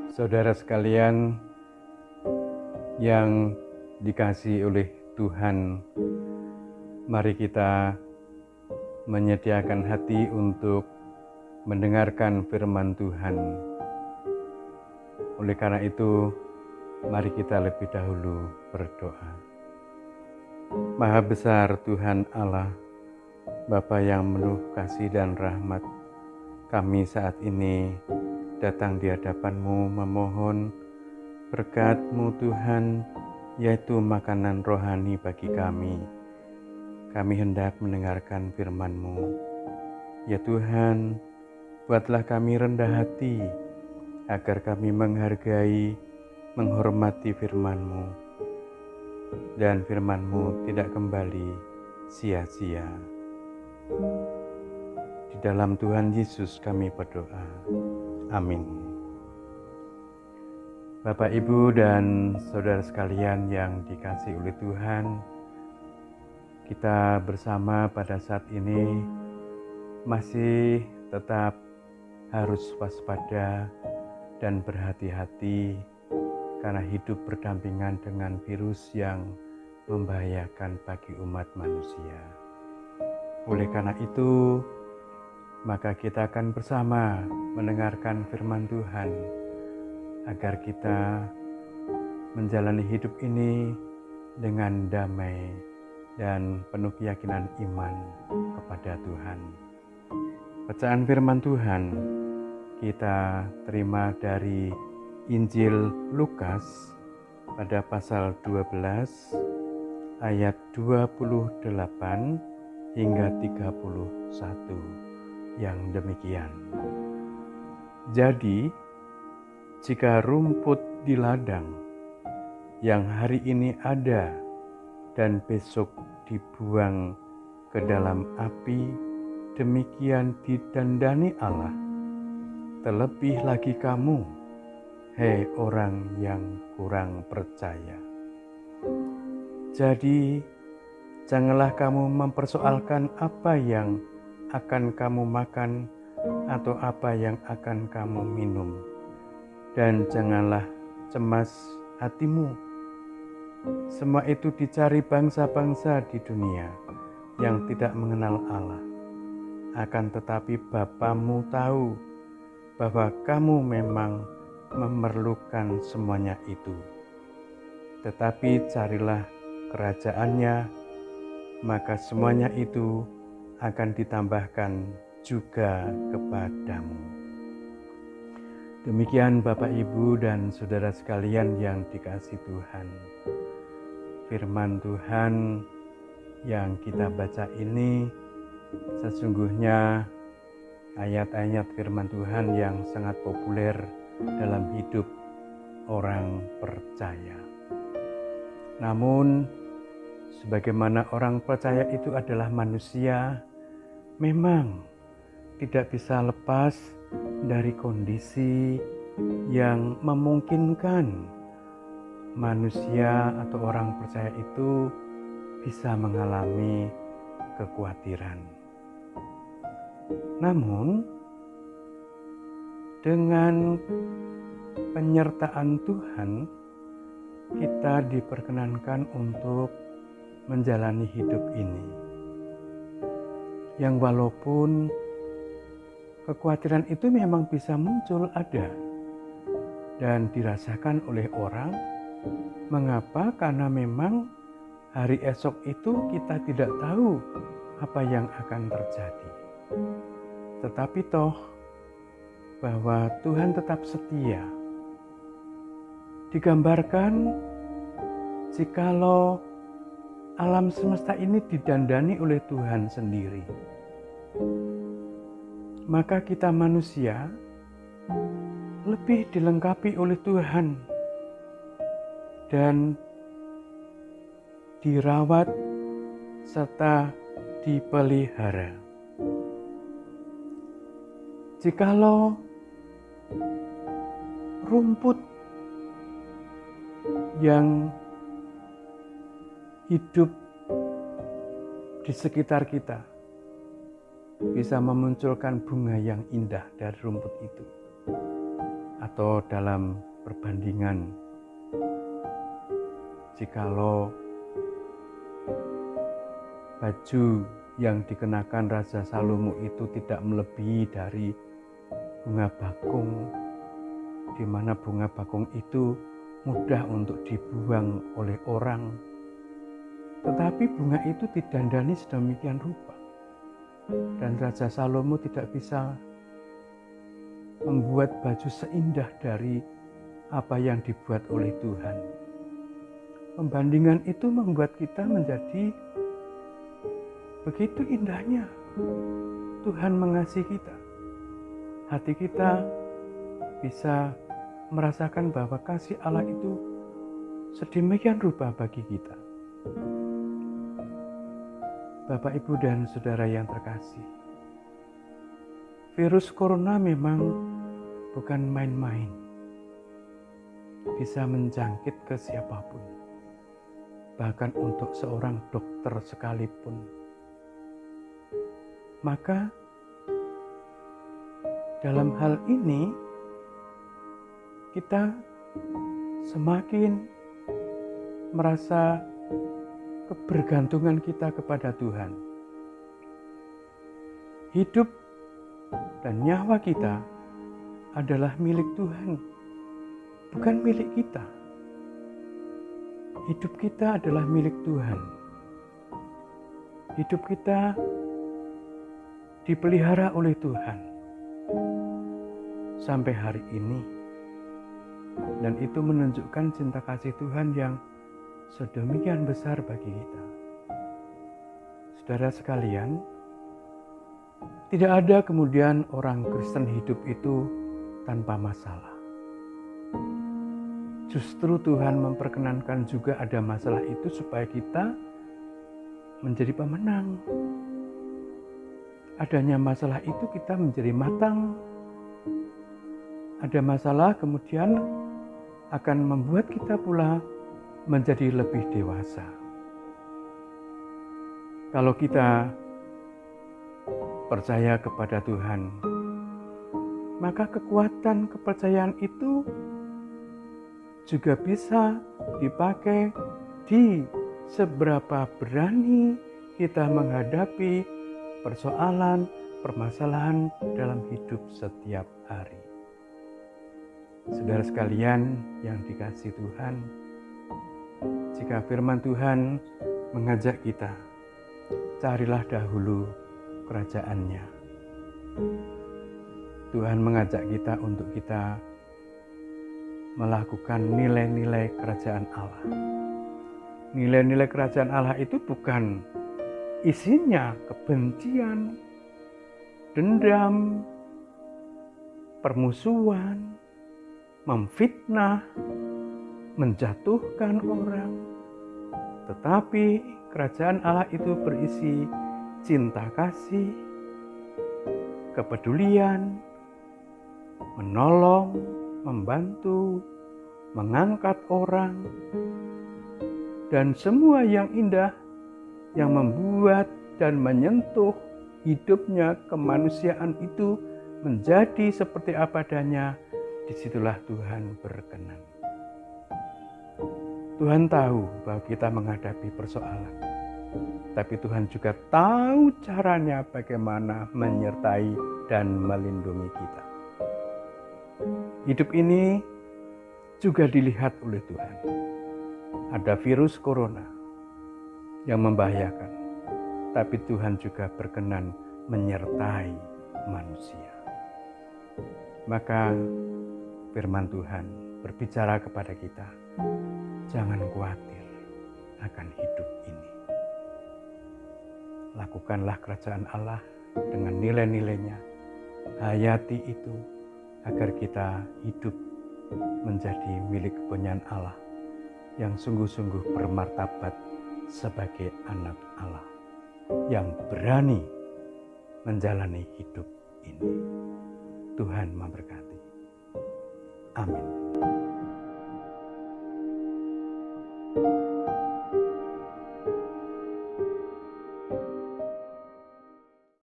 Saudara sekalian yang dikasihi oleh Tuhan, mari kita menyediakan hati untuk mendengarkan firman Tuhan. Oleh karena itu, mari kita lebih dahulu berdoa. Maha besar Tuhan Allah, Bapa yang penuh kasih dan rahmat, kami saat ini datang di hadapan-Mu memohon berkat-Mu Tuhan, yaitu makanan rohani bagi kami. Kami hendak mendengarkan firman-Mu. Ya Tuhan, buatlah kami rendah hati, agar kami menghargai, menghormati firman-Mu, dan firman-Mu tidak kembali sia-sia. Di dalam Tuhan Yesus kami berdoa. Amin. Bapak, Ibu, dan saudara sekalian yang dikasihi oleh Tuhan, kita bersama pada saat ini masih tetap harus waspada dan berhati-hati karena hidup berdampingan dengan virus yang membahayakan bagi umat manusia. Oleh karena itu, maka kita akan bersama mendengarkan firman Tuhan agar kita menjalani hidup ini dengan damai dan penuh keyakinan iman kepada Tuhan. Bacaan firman Tuhan kita terima dari Injil Lukas pada pasal 12 ayat 28 hingga 31 yang demikian. Jadi, jika rumput di ladang yang hari ini ada dan besok dibuang ke dalam api, demikian didandani Allah. Terlebih lagi kamu, hei orang yang kurang percaya. Jadi, janganlah kamu mempersoalkan apa yang akan kamu makan atau apa yang akan kamu minum, dan janganlah cemas hatimu. Semua itu dicari bangsa-bangsa di dunia yang tidak mengenal Allah. Akan tetapi Bapamu tahu bahwa kamu memang memerlukan semuanya itu. Tetapi carilah kerajaannya, maka semuanya itu akan ditambahkan juga kepadamu. Demikian Bapak, Ibu, dan saudara sekalian yang dikasihi Tuhan. Firman Tuhan yang kita baca ini sesungguhnya ayat-ayat firman Tuhan yang sangat populer dalam hidup orang percaya. Namun, sebagaimana orang percaya itu adalah manusia, memang tidak bisa lepas dari kondisi yang memungkinkan manusia atau orang percaya itu bisa mengalami kekhawatiran. Namun, dengan penyertaan Tuhan, kita diperkenankan untuk menjalani hidup ini, yang walaupun kekhawatiran itu memang bisa muncul, ada dan dirasakan oleh orang. Mengapa? Karena memang hari esok itu kita tidak tahu apa yang akan terjadi. Tetapi toh bahwa Tuhan tetap setia. Digambarkan jikalau alam semesta ini didandani oleh Tuhan sendiri, maka kita manusia lebih dilengkapi oleh Tuhan dan dirawat serta dipelihara. Jikalau rumput yang hidup di sekitar kita bisa memunculkan bunga yang indah dari rumput itu, Atau dalam perbandingan, jikalau baju yang dikenakan Raja Salomo itu tidak melebihi dari bunga bakung, di mana bunga bakung itu mudah untuk dibuang oleh orang, tetapi bunga itu didandani sedemikian rupa, dan Raja Salomo tidak bisa membuat baju seindah dari apa yang dibuat oleh Tuhan. Pembandingan itu membuat kita menjadi begitu indahnya Tuhan mengasihi kita. Hati kita bisa merasakan bahwa kasih Allah itu sedemikian rupa bagi kita. Bapak, Ibu, dan Saudara yang terkasih, virus corona memang bukan main-main. Bisa menjangkit ke siapapun, bahkan untuk seorang dokter sekalipun. Maka dalam hal ini kita semakin merasa kebergantungan kita kepada Tuhan. Hidup dan nyawa kita adalah milik Tuhan, bukan milik kita. Hidup kita adalah milik Tuhan. Hidup kita dipelihara oleh Tuhan sampai hari ini, dan itu menunjukkan cinta kasih Tuhan yang sedemikian besar bagi kita. Saudara sekalian, tidak ada kemudian orang Kristen hidup itu tanpa masalah. Justru Tuhan memperkenankan juga ada masalah itu supaya kita menjadi pemenang. Adanya masalah itu kita menjadi matang. Ada masalah kemudian akan membuat kita pula menjadi lebih dewasa. Kalau kita percaya kepada Tuhan, maka kekuatan kepercayaan itu juga bisa dipakai di seberapa berani kita menghadapi persoalan, permasalahan dalam hidup setiap hari. Saudara sekalian yang dikasihi Tuhan, jika firman Tuhan mengajak kita, carilah dahulu kerajaan-Nya. Tuhan mengajak kita untuk kita melakukan nilai-nilai kerajaan Allah. Nilai-nilai kerajaan Allah itu bukan isinya kebencian, dendam, permusuhan, memfitnah, menjatuhkan orang. Tetapi kerajaan Allah itu berisi cinta kasih, kepedulian, menolong, membantu, mengangkat orang, dan semua yang indah yang membuat dan menyentuh hidupnya kemanusiaan itu menjadi seperti apa adanya. Disitulah Tuhan berkenan. Tuhan tahu bahwa kita menghadapi persoalan, tapi Tuhan juga tahu caranya bagaimana menyertai dan melindungi kita. Hidup ini juga dilihat oleh Tuhan. Ada virus corona yang membahayakan, tapi Tuhan juga berkenan menyertai manusia. Maka firman Tuhan berbicara kepada kita, jangan khawatir akan hidup ini. Lakukanlah kerajaan Allah dengan nilai-nilainya, hayati itu agar kita hidup menjadi milik kepunyaan Allah yang sungguh-sungguh bermartabat sebagai anak Allah yang berani menjalani hidup ini. Tuhan memberkati. Amin.